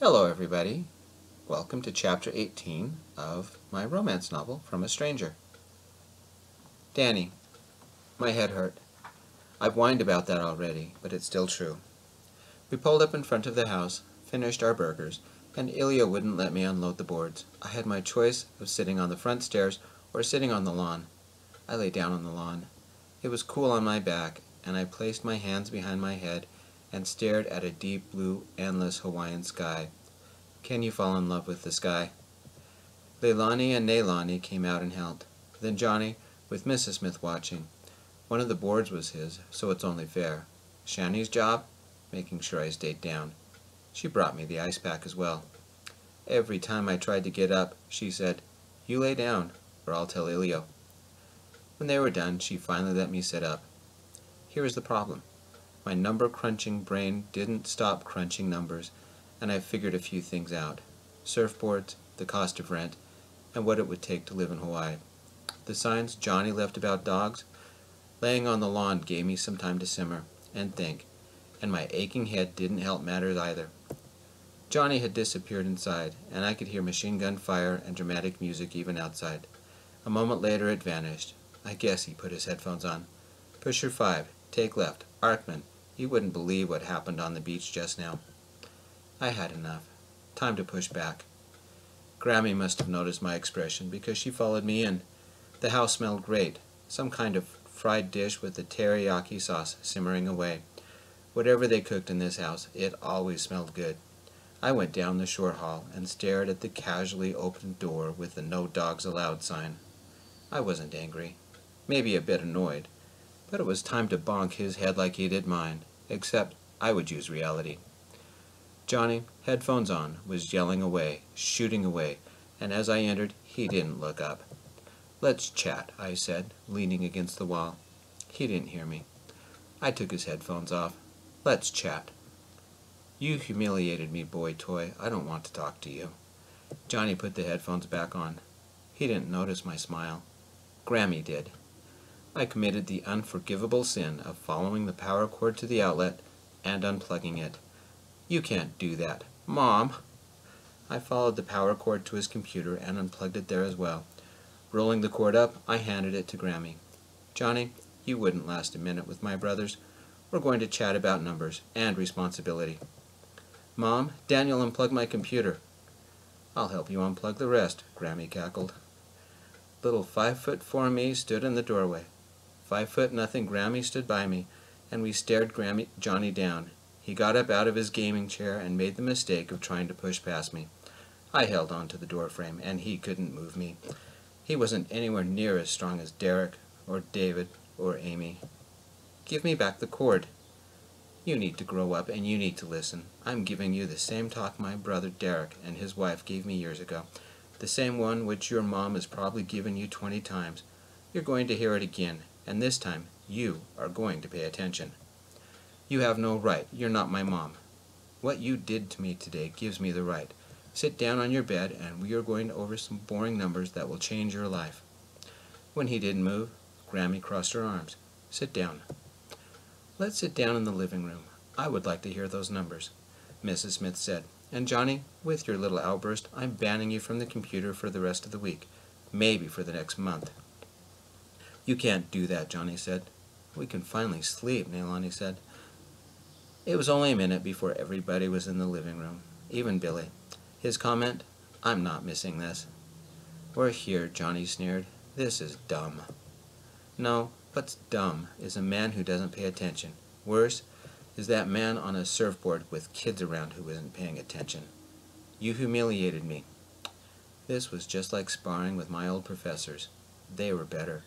Hello everybody. Welcome to chapter 18 of my romance novel, From a Stranger. Danny. My head hurt. I've whined about that already, but it's still true. We pulled up in front of the house, finished our burgers, and Ilio wouldn't let me unload the boards. I had my choice of sitting on the front stairs or sitting on the lawn. I lay down on the lawn. It was cool on my back, and I placed my hands behind my head and stared at a deep blue, endless Hawaiian sky. Can you fall in love with the sky? Leilani and Nailani came out and helped. Then Johnny, with Mrs. Smith watching. One of the boards was his, so it's only fair. Shani's job? Making sure I stayed down. She brought me the ice pack as well. Every time I tried to get up, she said, "You lay down, or I'll tell Ilio." When they were done, she finally let me sit up. Here was the problem. My number-crunching brain didn't stop crunching numbers, and I figured a few things out. Surfboards, the cost of rent, and what it would take to live in Hawaii. The signs Johnny left about dogs. Laying on the lawn gave me some time to simmer and think, and my aching head didn't help matters either. Johnny had disappeared inside, and I could hear machine gun fire and dramatic music even outside. A moment later it vanished. I guess he put his headphones on. Pusher 5, take left, Arkman. You wouldn't believe what happened on the beach just now. I had enough. Time to push back. Grammy must have noticed my expression because she followed me in. The house smelled great, some kind of fried dish with the teriyaki sauce simmering away. Whatever they cooked in this house, it always smelled good. I went down the short hall and stared at the casually opened door with the "No Dogs Allowed" sign. I wasn't angry, maybe a bit annoyed, but it was time to bonk his head like he did mine, except I would use reality. Johnny, headphones on, was yelling away, shooting away, and as I entered, he didn't look up. "Let's chat," I said, leaning against the wall. He didn't hear me. I took his headphones off. "Let's chat." "You humiliated me, boy toy. I don't want to talk to you." Johnny put the headphones back on. He didn't notice my smile. Grammy did. I committed the unforgivable sin of following the power cord to the outlet and unplugging it. "You can't do that. Mom!" I followed the power cord to his computer and unplugged it there as well. Rolling the cord up, I handed it to Grammy. "Johnny, you wouldn't last a minute with my brothers. We're going to chat about numbers and responsibility." "Mom, Daniel unplugged my computer." "I'll help you unplug the rest," Grammy cackled. Little 5'4" me stood in the doorway. 5'0" Grammy stood by me, and we stared Johnny down. He got up out of his gaming chair and made the mistake of trying to push past me. I held on to the doorframe, and he couldn't move me. He wasn't anywhere near as strong as Derek, or David, or Amy. "Give me back the cord." "You need to grow up, and you need to listen. I'm giving you the same talk my brother Derek and his wife gave me years ago. The same one which your mom has probably given you 20 times. You're going to hear it again, and this time you are going to pay attention. You have no right. You're not my mom. What you did to me today gives me the right. Sit down on your bed, and we are going over some boring numbers that will change your life." When he didn't move, Grammy crossed her arms. "Sit down." "Let's sit down in the living room. I would like to hear those numbers," Mrs. Smith said. "And Johnny, with your little outburst, I'm banning you from the computer for the rest of the week. Maybe for the next month." "You can't do that," Johnny said. "We can finally sleep," Nailani said. It was only a minute before everybody was in the living room, even Billy. His comment, "I'm not missing this." "We're here," Johnny sneered. "This is dumb." "No, what's dumb is a man who doesn't pay attention. Worse is that man on a surfboard with kids around who isn't paying attention. You humiliated me." This was just like sparring with my old professors. They were better.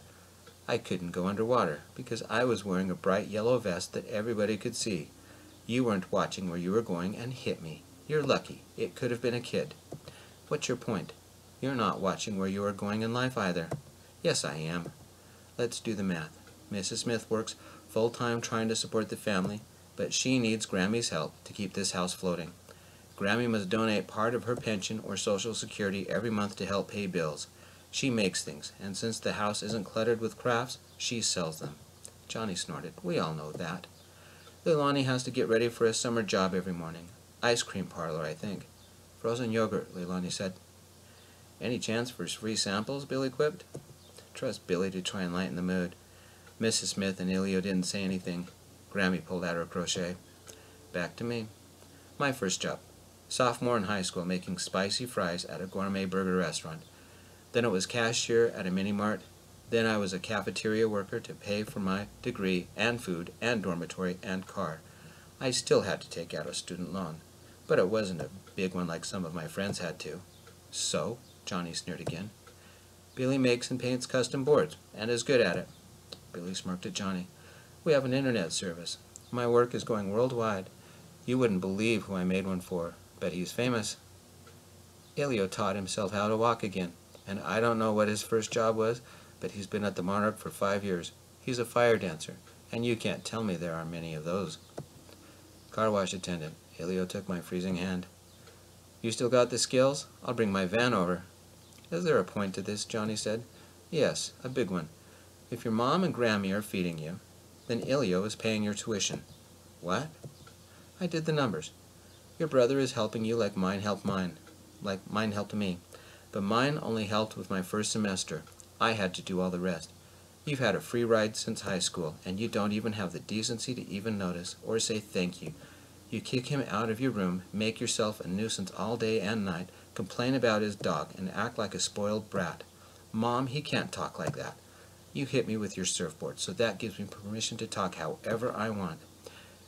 I couldn't go underwater because I was wearing a bright yellow vest that everybody could see. You weren't watching where you were going and hit me. You're lucky. It could have been a kid. What's your point? You're not watching where you are going in life either. Yes, I am. Let's do the math. Mrs. Smith works full-time trying to support the family, but she needs Grammy's help to keep this house floating. Grammy must donate part of her pension or Social Security every month to help pay bills. She makes things, and since the house isn't cluttered with crafts, she sells them. Johnny snorted. "We all know that." "Leilani has to get ready for a summer job every morning. Ice cream parlor, I think. Frozen yogurt, Leilani said. Any chance for free samples? Billy quipped. Trust Billy to try and lighten the mood. Mrs. Smith and Ilio didn't say anything. Grammy pulled out her crochet. Back to me. My first job. Sophomore in high school, making spicy fries at a gourmet burger restaurant. Then it was cashier at a mini-mart. Then I was a cafeteria worker to pay for my degree and food and dormitory and car. I still had to take out a student loan, but it wasn't a big one like some of my friends had to. So, Johnny sneered again. Billy makes and paints custom boards, and is good at it. Billy smirked at Johnny. We have an internet service. My work is going worldwide. You wouldn't believe who I made one for, but he's famous. Ilio taught himself how to walk again, and I don't know what his first job was, but he's been at the Monarch for 5 years. He's a fire dancer, and you can't tell me there aren't many of those. Car wash attendant. Ilio took my freezing hand. You still got the skills? I'll bring my van over. Is there a point to this? Johnny said. Yes, a big one. If your mom and Grammy are feeding you, then Ilio is paying your tuition. What? I did the numbers. Your brother is helping you like mine helped me. But mine only helped with my first semester. I had to do all the rest. You've had a free ride since high school, and you don't even have the decency to even notice or say thank you. You kick him out of your room, make yourself a nuisance all day and night, complain about his dog, and act like a spoiled brat. Mom, he can't talk like that. You hit me with your surfboard, so that gives me permission to talk however I want.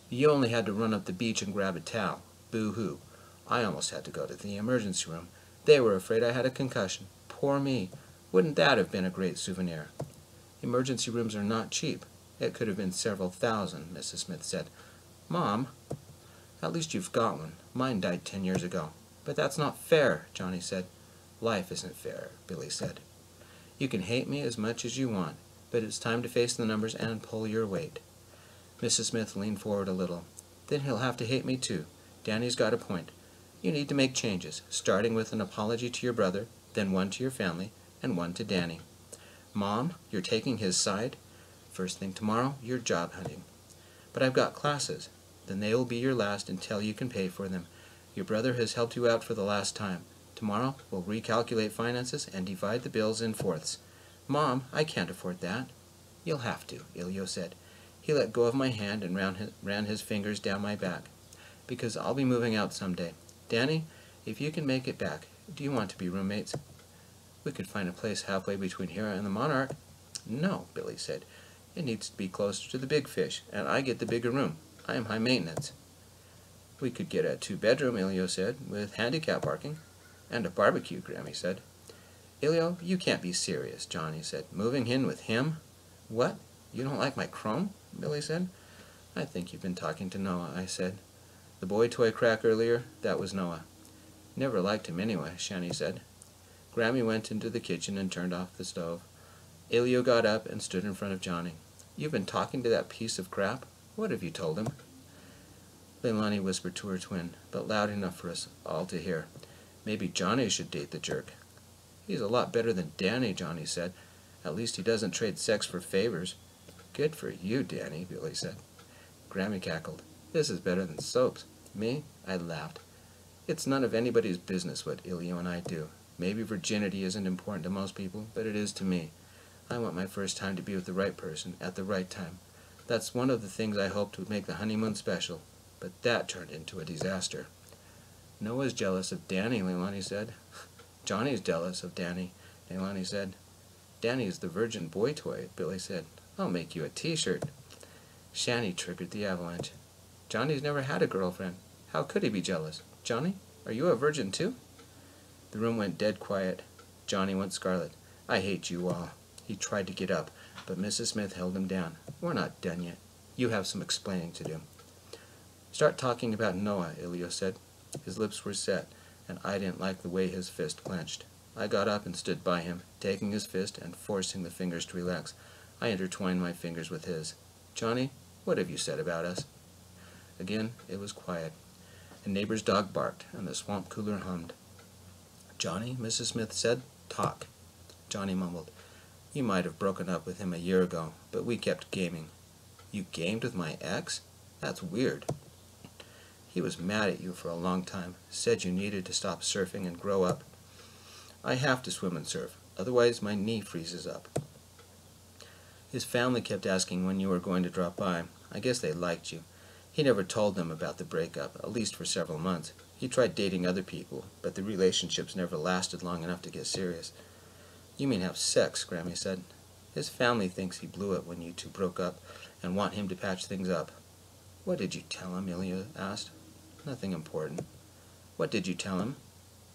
You only had to run up the beach and grab a towel. Boo-hoo. I almost had to go to the emergency room. They were afraid I had a concussion. Poor me. Wouldn't that have been a great souvenir? Emergency rooms are not cheap. It could have been several thousand, Mrs. Smith said. Mom, at least you've got one. Mine died 10 years ago. But that's not fair, Johnny said. Life isn't fair, Billy said. You can hate me as much as you want, but it's time to face the numbers and pull your weight. Mrs. Smith leaned forward a little. Then he'll have to hate me too. Danny's got a point. You need to make changes, starting with an apology to your brother, then one to your family, and one to Danny. Mom, you're taking his side? First thing tomorrow, you're job hunting. But I've got classes. Then they will be your last until you can pay for them. Your brother has helped you out for the last time. Tomorrow, we'll recalculate finances and divide the bills in fourths. Mom, I can't afford that. You'll have to, Ilio said. He let go of my hand and ran his fingers down my back. Because I'll be moving out someday. Danny, if you can make it back, do you want to be roommates? We could find a place halfway between here and the Monarch. No, Billy said. It needs to be closer to the big fish, and I get the bigger room. I am high maintenance. We could get a 2-bedroom, Ilio said, with handicap parking. And a barbecue, Grammy said. Ilio, you can't be serious, Johnny said. Moving in with him? What? You don't like my chrome? Billy said. I think you've been talking to Noah, I said. The boy toy crack earlier, that was Noah. Never liked him anyway, Shani said. Grammy went into the kitchen and turned off the stove. Ilio got up and stood in front of Johnny. You've been talking to that piece of crap? What have you told him? Leilani whispered to her twin, but loud enough for us all to hear. Maybe Johnny should date the jerk. He's a lot better than Danny, Johnny said. At least he doesn't trade sex for favors. Good for you, Danny, Billy said. Grammy cackled. This is better than soaps. Me? I laughed. It's none of anybody's business what Ilio and I do. Maybe virginity isn't important to most people, but it is to me. I want my first time to be with the right person at the right time. That's one of the things I hoped would make the honeymoon special, but that turned into a disaster. Noah's jealous of Danny, Leilani said. Johnny's jealous of Danny, Leilani said. Danny's the virgin boy toy, Billy said. I'll make you a t-shirt. Shani triggered the avalanche. Johnny's never had a girlfriend. How could he be jealous? Johnny, are you a virgin too? The room went dead quiet. Johnny went scarlet. I hate you all. He tried to get up, but Mrs. Smith held him down. We're not done yet. You have some explaining to do. Start talking about Noah, Ilio said. His lips were set, and I didn't like the way his fist clenched. I got up and stood by him, taking his fist and forcing the fingers to relax. I intertwined my fingers with his. Johnny, what have you said about us? Again, it was quiet. A neighbor's dog barked, and the swamp cooler hummed. Johnny, Mrs. Smith said, talk. Johnny mumbled. You might have broken up with him a year ago, but we kept gaming. You gamed with my ex? That's weird. He was mad at you for a long time, said you needed to stop surfing and grow up. I have to swim and surf, otherwise my knee freezes up. His family kept asking when you were going to drop by. I guess they liked you. He never told them about the breakup, at least for several months. He tried dating other people, but the relationships never lasted long enough to get serious. You mean have sex, Grammy said. His family thinks he blew it when you two broke up and want him to patch things up. What did you tell him? Ilio asked. Nothing important. What did you tell him?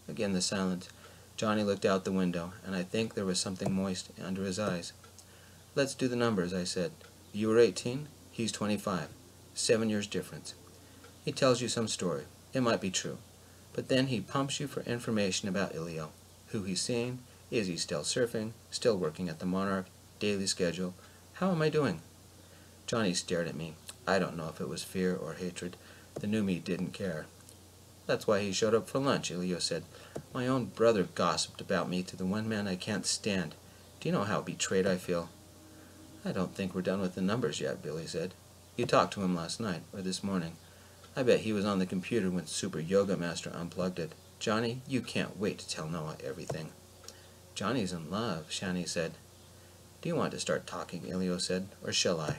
Again the silence. Johnny looked out the window, and I think there was something moist under his eyes. Let's do the numbers, I said. You were 18, he's 25. 7 years difference. He tells you some story. It might be true. But then he pumps you for information about Ilio. Who he's seeing, is he still surfing, still working at the Monarch, daily schedule. How am I doing? Johnny stared at me. I don't know if it was fear or hatred. The new me didn't care. That's why he showed up for lunch, Ilio said. My own brother gossiped about me to the one man I can't stand. Do you know how betrayed I feel? I don't think we're done with the numbers yet, Billy said. You talked to him last night, or this morning. I bet he was on the computer when Super Yoga Master unplugged it. Johnny, you can't wait to tell Noah everything. Johnny's in love, Shani said. Do you want to start talking, Ilio said, or shall I?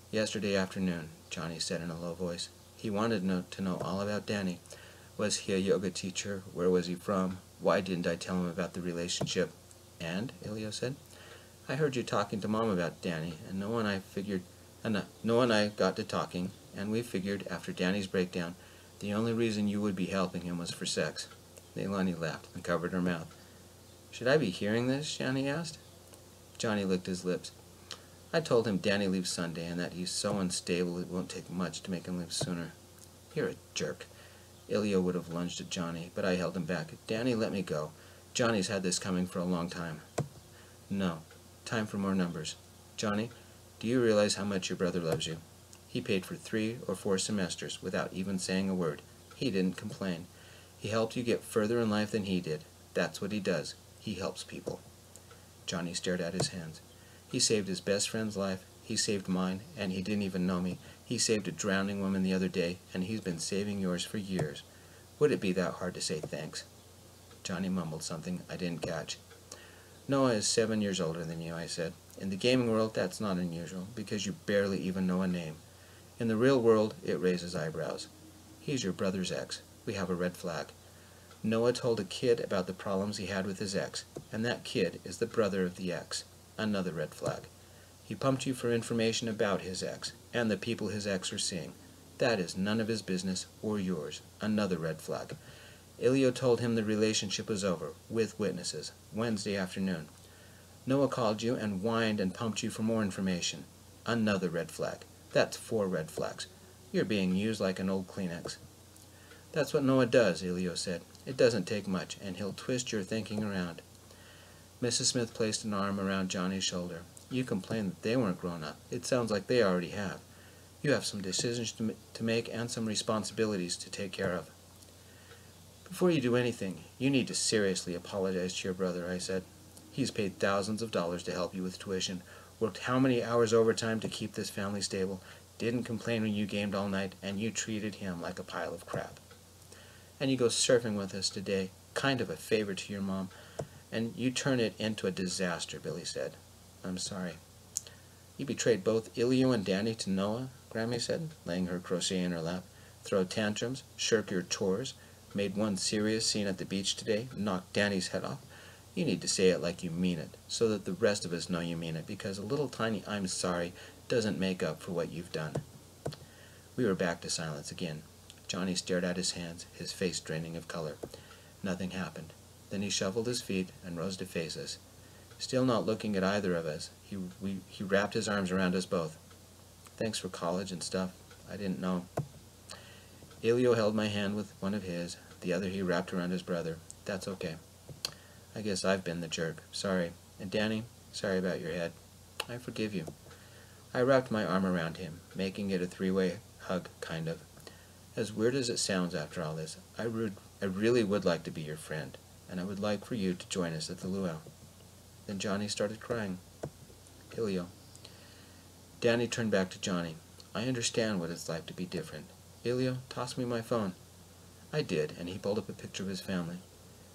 Yesterday afternoon, Johnny said in a low voice. He wanted to know all about Danny. Was he a yoga teacher? Where was he from? Why didn't I tell him about the relationship? And, Ilio said, I heard you talking to Mom about Danny, and Noah and I got to talking, and we figured after Danny's breakdown, the only reason you would be helping him was for sex. Leilani laughed and covered her mouth. Should I be hearing this? Shani asked. Johnny licked his lips. I told him Danny leaves Sunday and that he's so unstable it won't take much to make him leave sooner. You're a jerk. Ilio would have lunged at Johnny, but I held him back. Danny, let me go. Johnny's had this coming for a long time. No. Time for more numbers. Johnny, do you realize how much your brother loves you? He paid for 3 or 4 semesters without even saying a word. He didn't complain. He helped you get further in life than he did. That's what he does. He helps people. Johnny stared at his hands. He saved his best friend's life, he saved mine, and he didn't even know me. He saved a drowning woman the other day, and he's been saving yours for years. Would it be that hard to say thanks? Johnny mumbled something I didn't catch. Noah is 7 years older than you, I said. In the gaming world, that's not unusual, because you barely even know a name. In the real world, it raises eyebrows. He's your brother's ex. We have a red flag. Noah told a kid about the problems he had with his ex, and that kid is the brother of the ex. Another red flag. He pumped you for information about his ex, and the people his ex are seeing. That is none of his business or yours. Another red flag. Ilio told him the relationship was over, with witnesses, Wednesday afternoon. Noah called you and whined and pumped you for more information. Another red flag. That's 4 red flags. You're being used like an old Kleenex. That's what Noah does, Ilio said. It doesn't take much, and he'll twist your thinking around. Mrs. Smith placed an arm around Johnny's shoulder. You complained that they weren't grown up. It sounds like they already have. You have some decisions to make and some responsibilities to take care of. Before you do anything, you need to seriously apologize to your brother, I said. He's paid thousands of dollars to help you with tuition, worked how many hours overtime to keep this family stable, didn't complain when you gamed all night, and you treated him like a pile of crap. And you go surfing with us today, kind of a favor to your mom, and you turn it into a disaster, Billy said. I'm sorry. You betrayed both Ilio and Danny to Noah, Grammy said, laying her crochet in her lap. Throw tantrums, shirk your chores, made one serious scene at the beach today, knocked Danny's head off. You need to say it like you mean it, so that the rest of us know you mean it, because a little tiny I'm sorry doesn't make up for what you've done. We were back to silence again. Johnny stared at his hands, his face draining of color. Nothing happened. Then he shuffled his feet and rose to face us. Still not looking at either of us, he wrapped his arms around us both. Thanks for college and stuff. I didn't know. Ilio held my hand with one of his, the other he wrapped around his brother. That's okay. I guess I've been the jerk. Sorry. And Danny, sorry about your head. I forgive you. I wrapped my arm around him, making it a 3-way hug, kind of. As weird as it sounds after all this, I really would like to be your friend, and I would like for you to join us at the luau. Then Johnny started crying. Ilio. Danny turned back to Johnny. I understand what it's like to be different. Ilio, toss me my phone. I did, and he pulled up a picture of his family.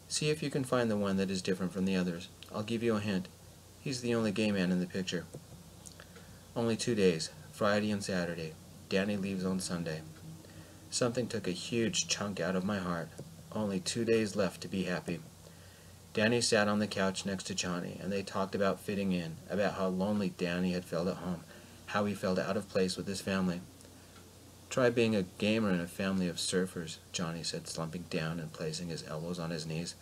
See if you can find the one that is different from the others. I'll give you a hint. He's the only gay man in the picture. Only 2 days, Friday and Saturday. Danny leaves on Sunday. Something took a huge chunk out of my heart. Only 2 days left to be happy. Danny sat on the couch next to Johnny, and they talked about fitting in, about how lonely Danny had felt at home, how he felt out of place with his family. Try being a gamer in a family of surfers, Johnny said, slumping down and placing his elbows on his knees.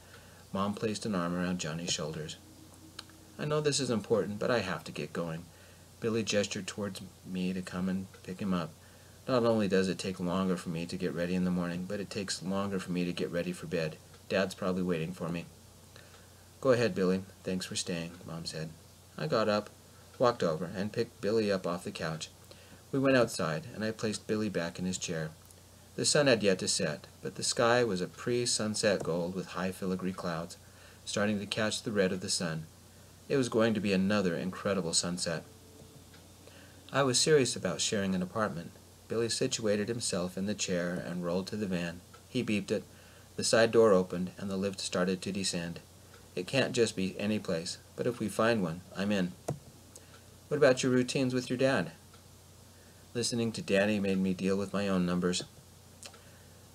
Mom placed an arm around Johnny's shoulders. I know this is important, but I have to get going. Billy gestured towards me to come and pick him up. Not only does it take longer for me to get ready in the morning, but it takes longer for me to get ready for bed. Dad's probably waiting for me. Go ahead, Billy. Thanks for staying, Mom said. I got up, walked over, and picked Billy up off the couch. We went outside, and I placed Billy back in his chair. The sun had yet to set, but the sky was a pre-sunset gold with high filigree clouds, starting to catch the red of the sun. It was going to be another incredible sunset. I was serious about sharing an apartment. Billy situated himself in the chair and rolled to the van. He beeped it. The side door opened, and the lift started to descend. It can't just be any place, but if we find one, I'm in. What about your routines with your dad? Listening to Danny made me deal with my own numbers.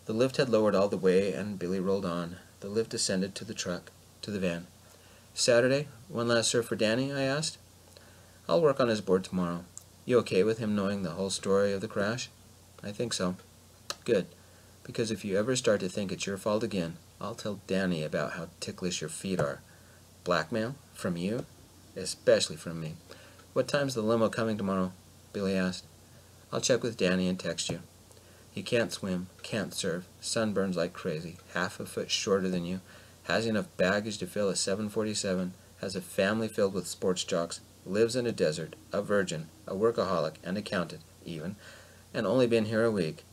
The lift had lowered all the way, and Billy rolled on. The lift descended to the van. Saturday, one last surf for Danny, I asked. I'll work on his board tomorrow. You okay with him knowing the whole story of the crash? I think so. Good, because if you ever start to think it's your fault again, I'll tell Danny about how ticklish your feet are. Blackmail? From you? Especially from me. What time's the limo coming tomorrow? Billy asked. I'll check with Danny and text you. He can't swim, can't surf, sunburns like crazy, half a foot shorter than you, has enough baggage to fill a 747, has a family filled with sports jocks, lives in a desert, a virgin, a workaholic, an accountant, even, and only been here a week.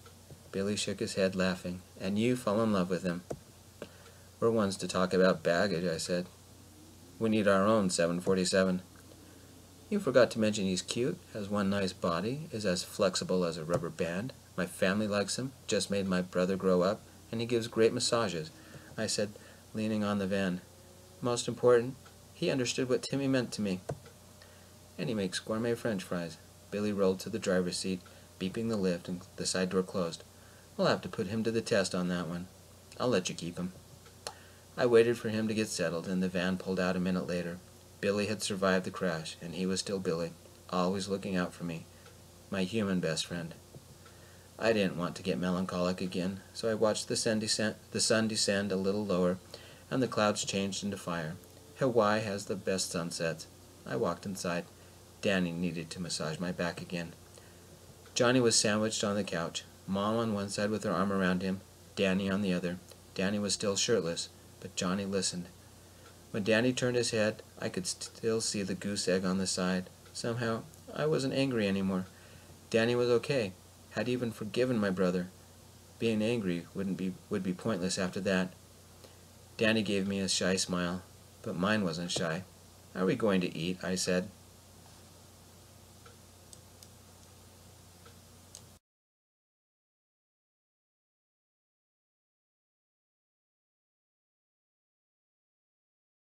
Billy shook his head, laughing. And you fall in love with him. We're ones to talk about baggage, I said. We need our own 747. You forgot to mention he's cute, has one nice body, is as flexible as a rubber band. My family likes him, just made my brother grow up, and he gives great massages, I said, leaning on the van. Most important, he understood what Timmy meant to me. And he makes gourmet French fries. Billy rolled to the driver's seat, beeping the lift, and the side door closed. We'll have to put him to the test on that one. I'll let you keep him. I waited for him to get settled, and the van pulled out a minute later. Billy had survived the crash, and he was still Billy, always looking out for me, my human best friend. I didn't want to get melancholic again, so I watched the sun descend a little lower, and the clouds changed into fire. Hawaii has the best sunsets. I walked inside. Danny needed to massage my back again. Johnny was sandwiched on the couch, Mom on one side with her arm around him, Danny on the other. Danny was still shirtless, but Johnny listened. When Danny turned his head, I could still see the goose egg on the side. Somehow, I wasn't angry anymore. Danny was okay, had even forgiven my brother. Being angry would be pointless after that. Danny gave me a shy smile, but mine wasn't shy. Are we going to eat? I said.